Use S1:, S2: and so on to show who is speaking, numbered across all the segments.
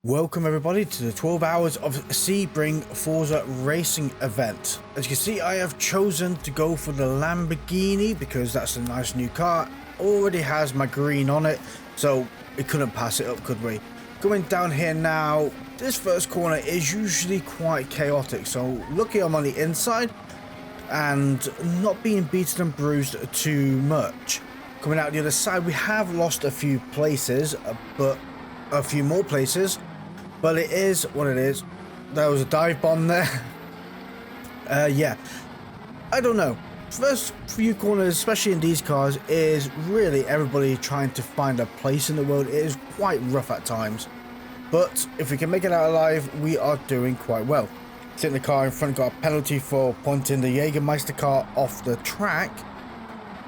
S1: Welcome everybody to the 12 hours of Sebring Forza racing event. As you can see, I have chosen to go for the Lamborghini because that's a nice new car. Already has my green on it, so we couldn't pass it up, could we? Going down here now, this first corner is usually quite chaotic, so lucky I'm on the inside and not being beaten and bruised too much. Coming out the other side, we have lost a few places, but a few more places. But it is what it is. There was a dive bomb there. Yeah, I don't know. First few corners, especially in these cars, is really everybody trying to find a place in the world. It is quite rough at times. But if we can make it out alive, we are doing quite well. Sitting the car in front got a penalty for pointing the Jägermeister car off the track.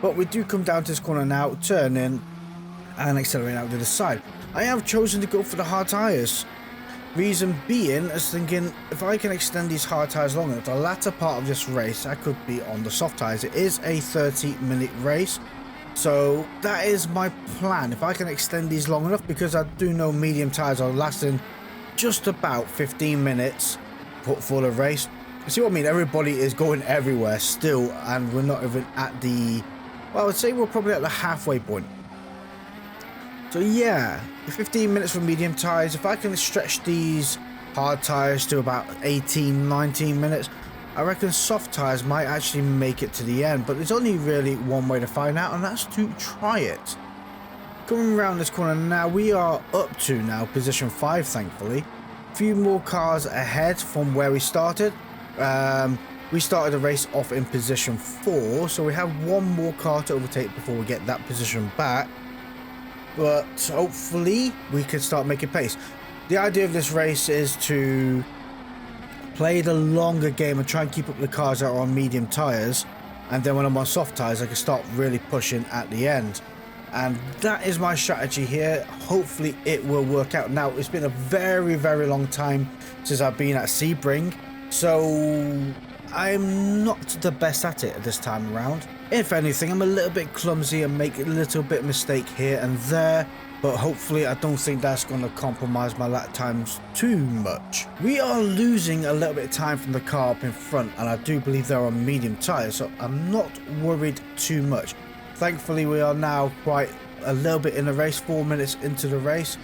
S1: But we do come down to this corner now, turn in, and accelerate out to the side. I have chosen to go for the hard tyres. Reason being, is thinking if I can extend these hard tyres long enough, the latter part of this race I could be on the soft tyres. It is a 30-minute race, so that is my plan. If I can extend these long enough, because I do know medium tyres are lasting just about 15 minutes for the race. You see what I mean? Everybody is going everywhere still, and we're not even at the, well, I would say we're probably at the halfway point. So yeah, 15 minutes for medium tyres. If I can stretch these hard tyres to about 18-19 minutes, I reckon soft tyres might actually make it to the end. But there's only really one way to find out, and that's to try it. Coming around this corner now, we are up to now position 5, thankfully. A few more cars ahead from where we started. We started the race off in position 4, so we have one more car to overtake before we get that position back. But hopefully we can start making pace. The idea of this race is to play the longer game and try and keep up the cars that are on medium tyres, and then when I'm on soft tyres I can start really pushing at the end. And that is my strategy here. Hopefully it will work out. Now, it's been a very long time since I've been at Sebring, so I'm not the best at it this time around. If anything, I'm a little bit clumsy and make a little bit mistake here and there, but hopefully I don't think that's going to compromise my lap times too much. We are losing a little bit of time from the car up in front, and I do believe they're on medium tyres, so I'm not worried too much. Thankfully, we are now quite a little bit in the race, 4 minutes into the race,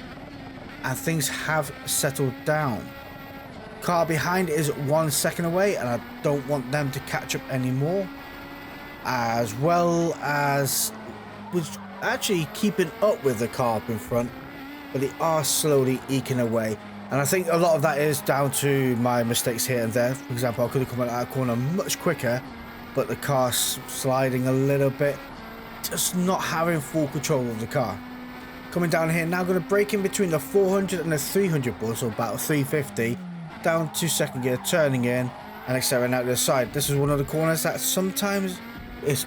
S1: and things have settled down. Car behind is 1 second away, and I don't want them to catch up anymore. As well as was actually keeping up with the car up in front, but they are slowly eking away. And I think a lot of that is down to my mistakes here and there. For example, I could have come out of that corner much quicker, but the car's sliding a little bit, just not having full control of the car. Coming down here now, going to break in between the 400 and the 300 ball, so about 350, down to second gear, turning in and accelerating out the side. This is one of the corners that sometimes is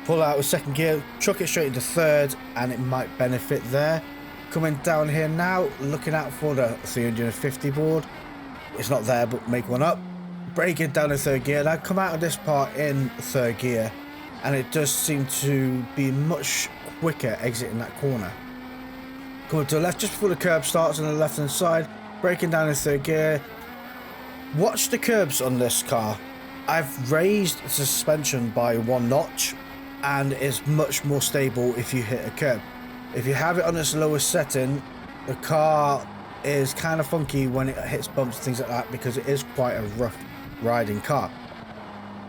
S1: pull out with second gear, chuck it straight into third, and it might benefit there. Coming down here now, looking out for the 350 board. It's not there, but make one up. Breaking down in third gear. Now come out of this part in third gear, and it does seem to be much quicker exiting that corner. Coming to the left just before the curb starts on the left hand side. Breaking down in third gear. Watch the curbs on this car. I've raised suspension by 1 notch, and it's much more stable if you hit a curb. If you have it on its lowest setting, the car is kind of funky when it hits bumps and things like that, because it is quite a rough riding car.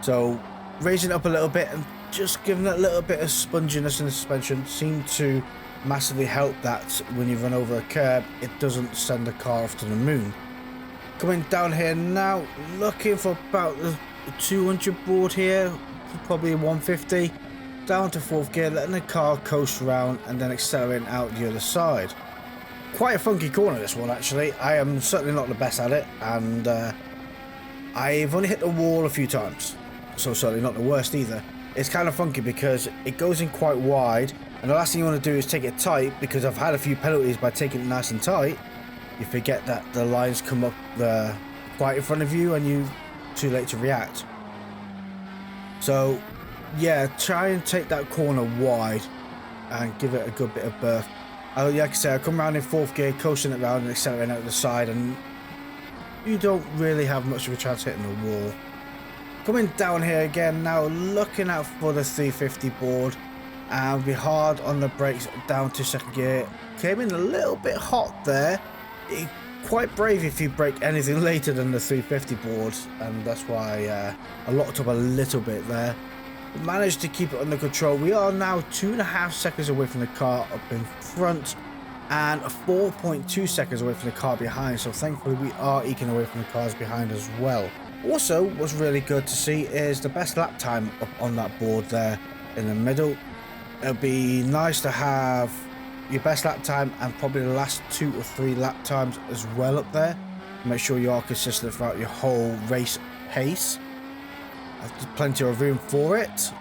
S1: So raising it up a little bit and just giving it a little bit of sponginess in the suspension seemed to massively help that when you run over a curb, it doesn't send the car off to the moon. Coming down here now, looking for about the 200 board here, probably 150, down to fourth gear, letting the car coast around and then accelerating out the other side. Quite a funky corner, this one, actually. I am certainly not the best at it, and I've only hit the wall a few times, so certainly not the worst either. It's kind of funky because it goes in quite wide, and the last thing you want to do is take it tight, because I've had a few penalties by taking it nice and tight. You forget that the lines come up quite in front of you and you're too late to react. So yeah, try and take that corner wide and give it a good bit of berth. Like I said, I come around in 4th gear, coasting it around and accelerating out to the side, and you don't really have much of a chance hitting the wall. Coming down here again now, looking out for the 350 board, and be hard on the brakes down to 2nd gear. Came in a little bit hot there. Quite brave if you brake anything later than the 350 board, and that's why I locked up a little bit there. Managed to keep it under control. We are now 2.5 seconds away from the car up in front and 4.2 seconds away from the car behind, so thankfully we are eking away from the cars behind as well. Also, what's really good to see is the best lap time up on that board there in the middle. It'll be nice to have your best lap time and probably the last 2 or 3 lap times as well up there. Make sure you are consistent throughout your whole race pace. There's plenty of room for it.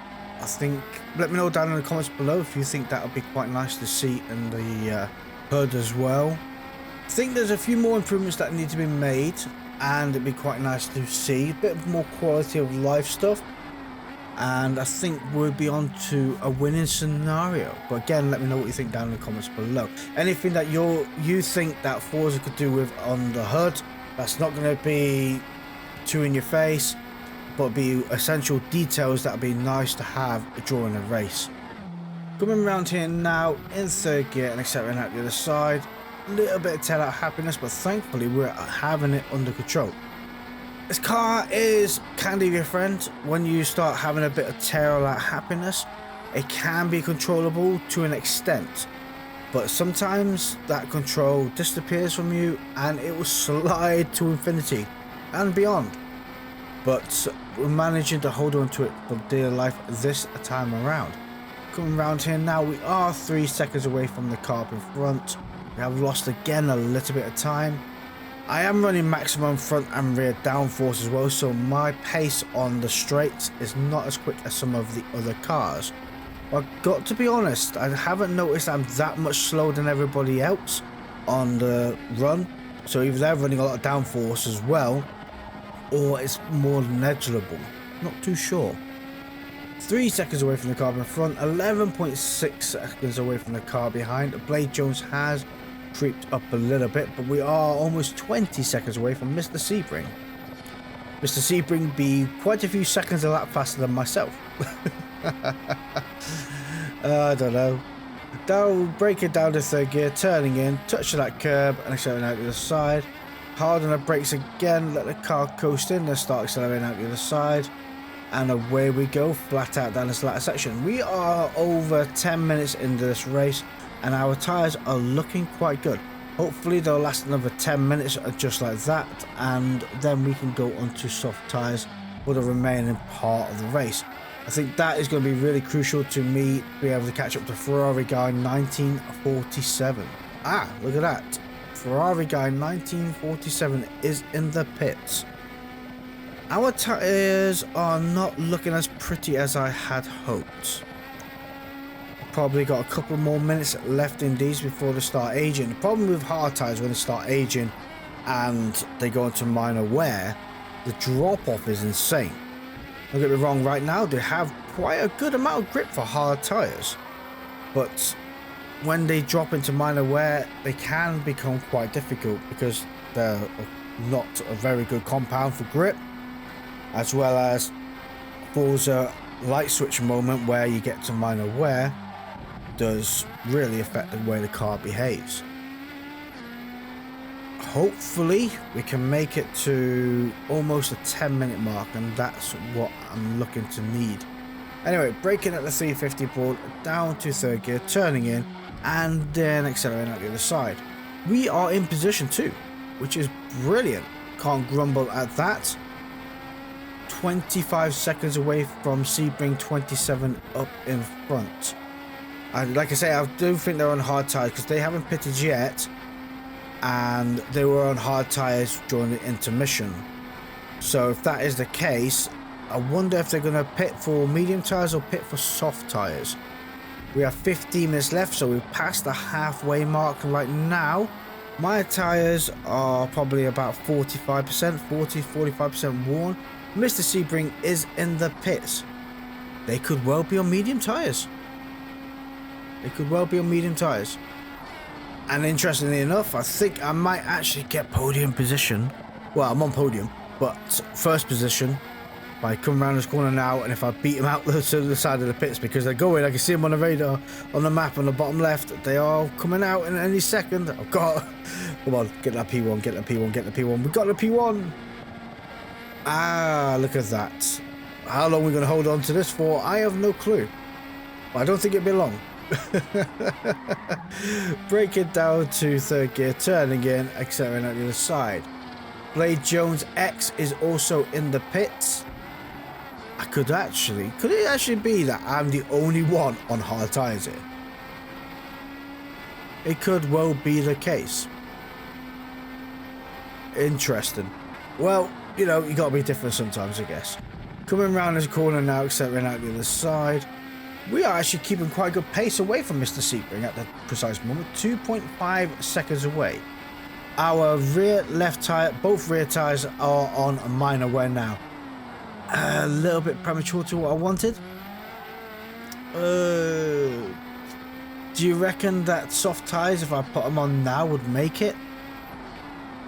S1: I think, let me know down in the comments below if you think that would be quite nice to see in the hood as well. I think there's a few more improvements that need to be made, and it'd be quite nice to see a bit more quality of life stuff, and I think we'll be on to a winning scenario. But again, let me know what you think down in the comments below. Anything that you think that Forza could do with on the hood that's not going to be too in your face, but be essential details that would be nice to have during a race. Coming around here now in 3rd gear and accelerating out the other side. A little bit of tail out happiness, but thankfully we're having it under control. This car can be your friend when you start having a bit of tail out happiness. It can be controllable to an extent, but sometimes that control disappears from you and it will slide to infinity and beyond. But we're managing to hold on to it for dear life this time around. Coming around here now, we are 3 seconds away from the car up in front. We have lost again a little bit of time. I am running maximum front and rear downforce as well, so my pace on the straights is not as quick as some of the other cars. But I've got to be honest, I haven't noticed I'm that much slower than everybody else on the run. So either they're running a lot of downforce as well, or it's more negligible. Not too sure. 3 seconds away from the car in front, 11.6 seconds away from the car behind. Blade Jones has creeped up a little bit, but we are almost 20 seconds away from Mr. Sebring. Mr. Sebring be quite a few seconds a lap faster than myself. I don't know. Breaking down to 3rd gear, turning in, touch that curb and accelerating out to the side. Hard on the brakes again, let the car coast in, then start accelerating out the other side, and away we go, flat out down this latter section. We are over 10 minutes into this race and our tyres are looking quite good. Hopefully they'll last another 10 minutes just like that, and then we can go on to soft tyres for the remaining part of the race. I think that is going to be really crucial to me to be able to catch up to Ferrari guy 1947. Ah, look at that. Ferrari guy 1947 is in the pits. Our tyres are not looking as pretty as I had hoped. Probably got a couple more minutes left in these before they start aging. The problem with hard tyres when they start aging and they go into minor wear, the drop off is insane. Don't get me wrong, right now they have quite a good amount of grip for hard tyres, but when they drop into minor wear, they can become quite difficult because they're not a very good compound for grip, as well as Forza light switch moment where you get to minor wear does really affect the way the car behaves. Hopefully we can make it to almost a 10-minute mark, and that's what I'm looking to need. Anyway, braking at the 350 board, down to 3rd gear, turning in, and then accelerating out the other side. We are in position 2, which is brilliant. Can't grumble at that. 25 seconds away from Sebring 27 up in front. And like I say, I do think they're on hard tyres because they haven't pitted yet, and they were on hard tyres during the intermission. So if that is the case, I wonder if they're going to pit for medium tyres or pit for soft tyres. We have 15 minutes left, so we've passed the halfway mark right now. My tyres are probably about 45%, 40-45% worn. Mr. Sebring is in the pits. They could well be on medium tyres. They could well be on medium tyres. And interestingly enough, I think I might actually get podium position. Well, I'm on podium, but first position by coming around this corner now. And if I beat them out to the side of the pits, because they're going, I can see them on the radar, on the map on the bottom left. They are coming out in any second. Oh God, come on, get that P1, get the P1, get the P1. We got the P1. Ah, look at that. How long are we going to hold on to this for? I have no clue. But I don't think it'll be long. Break it down to third gear, turning in, accelerating at the other side. Blade Jones X is also in the pits. Could it actually be that I'm the only one on hard tyres here? It could well be the case. Interesting. Well, you know, you gotta be different sometimes, I guess. Coming around this corner now, accelerating out the other side. We are actually keeping quite a good pace away from Mr. Sebring at the precise moment. 2.5 seconds away. Our rear left tyre, both rear tyres are on minor wear now. A little bit premature to what I wanted. Do you reckon that soft tyres, if I put them on now, would make it?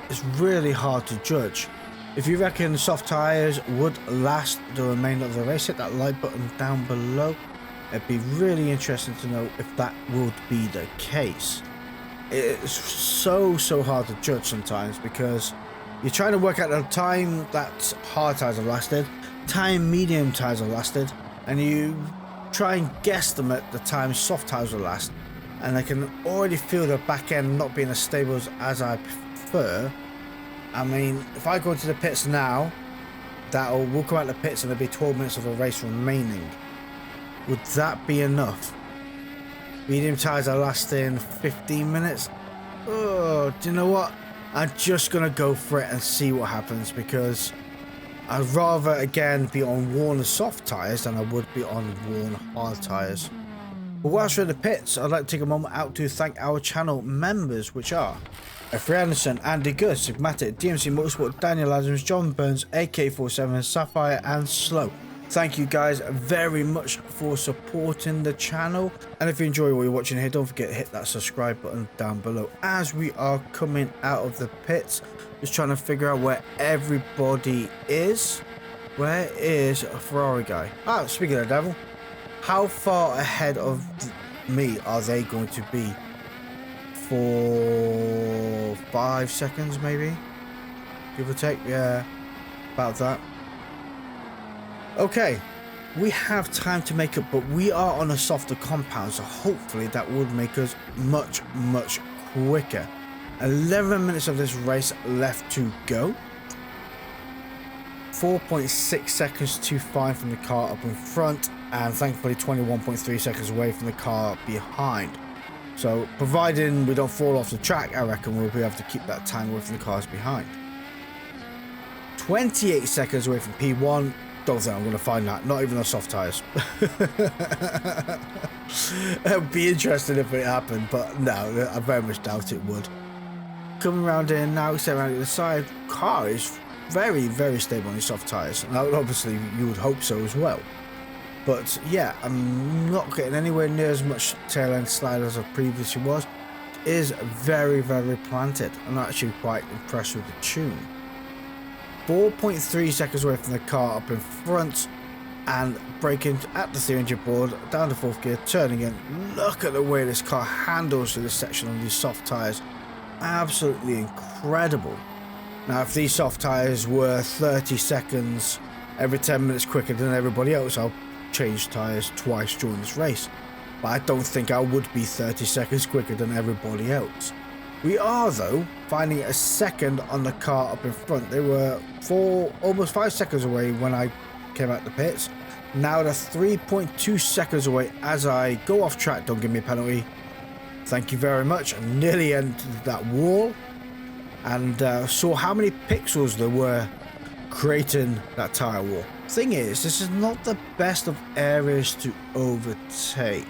S1: It's really hard to judge. If you reckon soft tyres would last the remainder of the race, hit that like button down below. It'd be really interesting to know if that would be the case. It's so hard to judge sometimes, because you're trying to work out the time that hard tyres have lasted, time medium tyres have lasted, and you try and guesstimate the time soft tyres will last. And I can already feel the back end not being as stable as I prefer. I mean, if I go into the pits now, we'll come out the pits and there'll be 12 minutes of a race remaining. Would that be enough? Medium tyres are lasting 15 minutes. Oh, do you know what? I'm just going to go for it and see what happens, because I'd rather, again, be on worn soft tyres than I would be on worn hard tyres. But whilst we're in the pits, I'd like to take a moment out to thank our channel members, which are F. Anderson, Andy Gus, Sigmatic, DMC Motorsport, Daniel Adams, John Burns, AK47, Sapphire, and Slow. Thank you guys very much for supporting the channel. And if you enjoy what you're watching here, don't forget to hit that subscribe button down below. As we are coming out of the pits, just trying to figure out where everybody is. Where is a Ferrari guy? Ah, speaking of the devil, how far ahead of me are they going to be? For 5 seconds maybe, give or take. Yeah, about that. Okay, we have time to make up, but we are on a softer compound, so hopefully that would make us much quicker. 11 minutes of this race left to go. 4.6 seconds to find from the car up in front, and thankfully 21.3 seconds away from the car behind. So providing we don't fall off the track, I reckon we'll be able to keep that time away from the cars behind. 28 seconds away from P1. Don't think I'm going to find that. Not even on soft tyres. It would be interesting if it happened, but no, I very much doubt it would. Coming around in now, stay around the side. Car is very stable on these soft tyres. Now, obviously, you would hope so as well. But yeah, I'm not getting anywhere near as much tail end slide as I previously was. It is very planted. I'm actually quite impressed with the tune. 4.3 seconds away from the car up in front, and braking at the steering board, down to fourth gear, turning in. Look at the way this car handles through this section on these soft tyres. Absolutely incredible. Now, if these soft tyres were 30 seconds every 10 minutes quicker than everybody else, I'll change tyres twice during this race. But I don't think I would be 30 seconds quicker than everybody else. We are, though, finding a second on the car up in front. They were almost 5 seconds away when I came out the pits. Now they're 3.2 seconds away as I go off track. Don't give me a penalty. Thank you very much. I nearly entered that wall and saw how many pixels there were creating that tyre wall. Thing is, this is not the best of areas to overtake.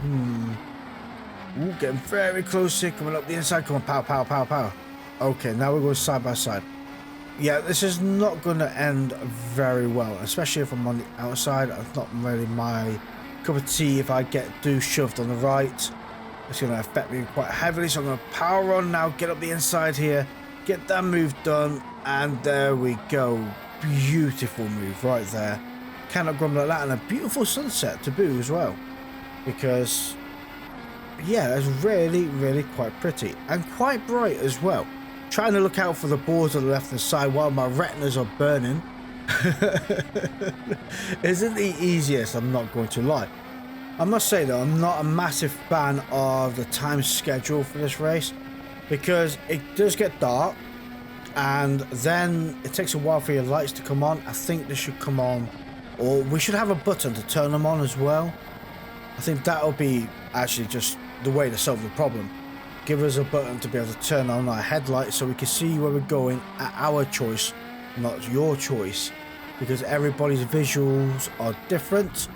S1: Ooh, getting very close here, coming up the inside. Come on, pow. Okay, now we're going side by side. Yeah, this is not going to end very well, especially if I'm on the outside. It's not really my cup of tea if I get shoved on the right. It's going to affect me quite heavily, so I'm going to power on now, get up the inside here, get that move done, and there we go. Beautiful move right there. Cannot grumble at that, and a beautiful sunset to boot as well, because yeah, it's really, really quite pretty and quite bright as well. Trying to look out for the boards on the left hand side while my retinas are burning isn't the easiest, I'm not going to lie. I must say though, I'm not a massive fan of the time schedule for this race, because it does get dark and then it takes a while for your lights to come on. I think they should come on, or we should have a button to turn them on as well. I think that'll be actually just the way to solve the problem. Give us a button to be able to turn on our headlights so we can see where we're going at our choice, not your choice, because everybody's visuals are different,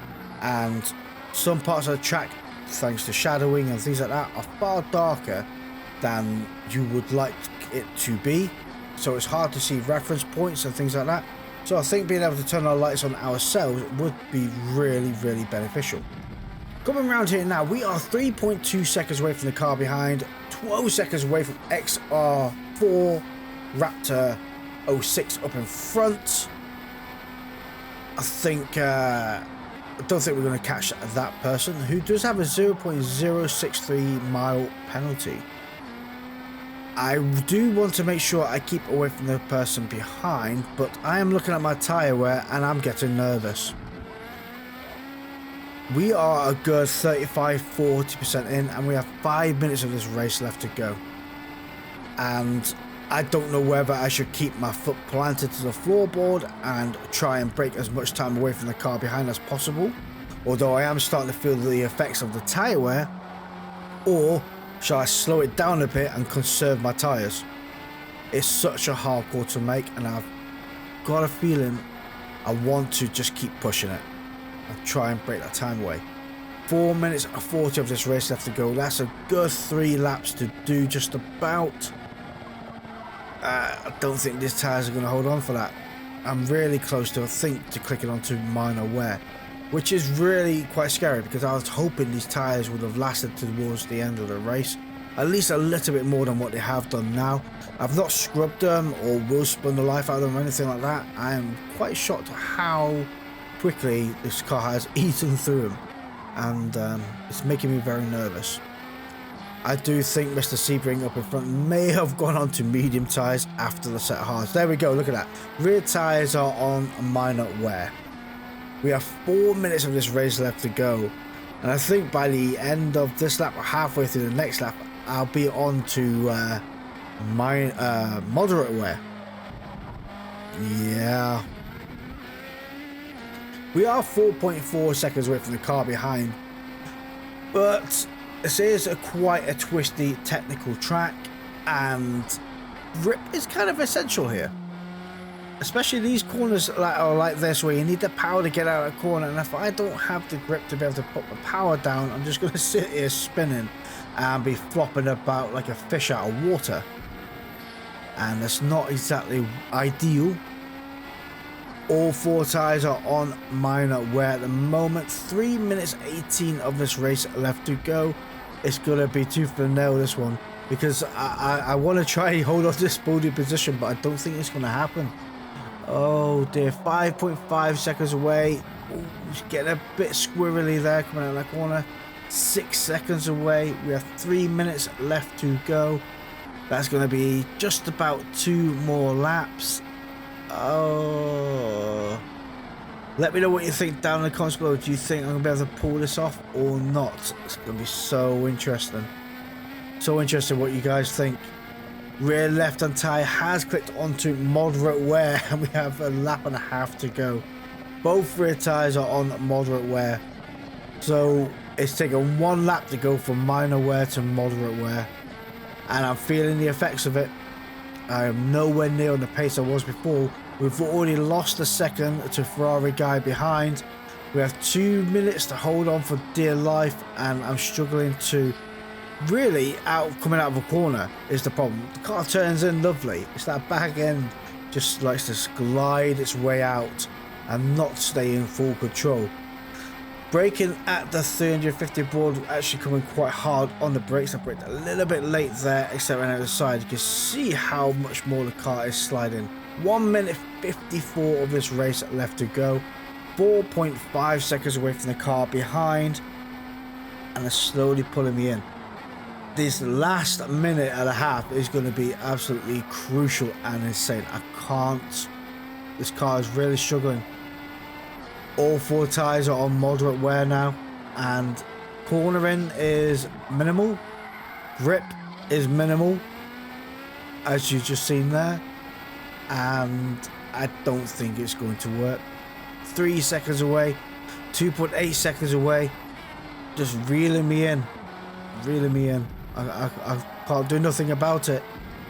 S1: and some parts of the track, thanks to shadowing and things like that, are far darker than you would like it to be, so it's hard to see reference points and things like that. So I think being able to turn our lights on ourselves would be really, really beneficial. Coming around here now, we are 3.2 seconds away from the car behind, 12 seconds away from XR4 Raptor 06 up in front. I don't think we're going to catch that person, who does have a 0.063 mile penalty. I do want to make sure I keep away from the person behind, but I am looking at my tyre wear and I'm getting nervous. We are a good 35–40% in, and we have 5 minutes of this race left to go. And I don't know whether I should keep my foot planted to the floorboard and try and break as much time away from the car behind as possible, although I am starting to feel the effects of the tyre wear, or shall I slow it down a bit and conserve my tyres? It's such a hard call to make, and I've got a feeling I want to just keep pushing it and try and break that time away. 4 minutes and 40 of this race left to go. That's a good 3 laps to do, just about. I don't think these tyres are going to hold on for that. I'm really close to, I think, to clicking onto minor wear, which is really quite scary, because I was hoping these tyres would have lasted towards the end of the race, at least a little bit more than what they have done now. I've not scrubbed them or will spun the life out of them or anything like that. I am quite shocked how quickly this car has eaten through them, and it's making me very nervous. I do think Mr. Sebring up in front may have gone on to medium tyres after the set of hards. There we go, look at that. Rear tyres are on minor wear. We have 4 minutes of this race left to go, and I think by the end of this lap, or halfway through the next lap, I'll be on to moderate wear. Yeah. We are 4.4 seconds away from the car behind, but this is quite a twisty technical track, and grip is kind of essential here, especially these corners that are like this, where you need the power to get out of the corner, and if I don't have the grip to be able to put the power down, I'm just going to sit here spinning and be flopping about like a fish out of water, and that's not exactly ideal. All 4 tyres are on minor wear at the moment. 3 minutes 18 of this race left to go. It's going to be tooth and nail, this one, because I want to try and hold on to this podium position, but I don't think it's going to happen. Oh dear, 5.5 seconds away. Ooh, it's getting a bit squirrely there coming out of that corner. 6 seconds away. We have 3 minutes left to go. That's going to be just about 2 more laps. Oh, let me know what you think down in the comments below. Do you think I'm going to be able to pull this off or not? It's going to be so interesting. So interesting what you guys think. Rear left hand tyre has clicked onto moderate wear, and we have a lap and a half to go. Both rear tyres are on moderate wear, so it's taken 1 lap to go from minor wear to moderate wear, and I'm feeling the effects of it. I am nowhere near on the pace I was before. We've already lost a second to Ferrari guy behind. We have 2 minutes to hold on for dear life, and I'm struggling to really coming out of a corner is the problem. The car turns in lovely. It's that back end just likes to glide its way out and not stay in full control. Braking at the 350 board, actually coming quite hard on the brakes. I braked a little bit late there, except when out the side. You can see how much more the car is sliding. 1 minute 54 of this race left to go. 4.5 seconds away from the car behind, and they're slowly pulling me in. This last minute and a half is going to be absolutely crucial and insane. I can't. This car is really struggling. All 4 tyres are on moderate wear now, and cornering is minimal. Grip is minimal, as you've just seen there, and I don't think it's going to work. 3 seconds away, 2.8 seconds away, just reeling me in. I can't do nothing about it.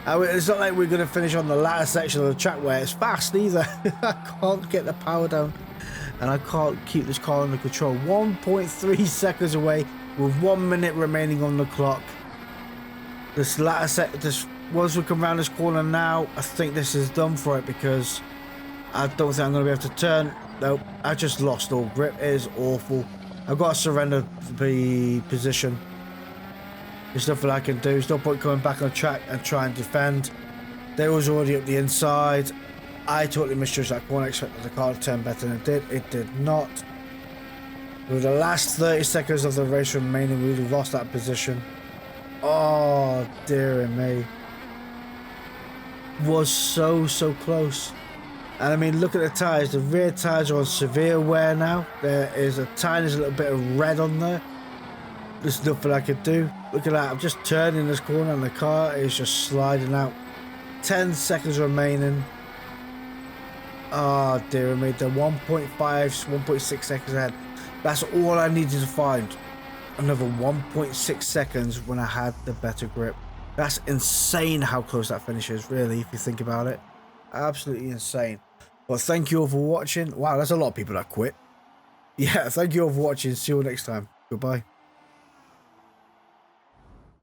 S1: It's not like we're going to finish on the latter section of the track where it's fast either. I can't get the power down, and I can't keep this car under control. 1.3 seconds away with 1 minute remaining on the clock. This latter set, once we come around this corner now, I think this is done for it, because I don't think I'm going to be able to turn. Nope, I just lost all grip. It is awful. I've got to surrender the position. There's nothing I can do. There's no point coming back on the track and trying to defend. They was already up the inside. I totally misjudged that corner. I expected the car to turn better than it did. It did not. With the last 30 seconds of the race remaining, we would have lost that position. Oh, dear me. Was so close. And I mean, look at the tyres. The rear tyres are on severe wear now. There is a tiny little bit of red on there. There's nothing I could do. Look at that. I'm just turning this corner and the car is just sliding out. 10 seconds remaining. Oh, dear me. They're 1.5, 1.6 seconds ahead. That's all I needed to find. Another 1.6 seconds when I had the better grip. That's insane how close that finish is, really, if you think about it. Absolutely insane. Well, thank you all for watching. Wow, there's a lot of people that quit. Yeah, thank you all for watching. See you all next time. Goodbye.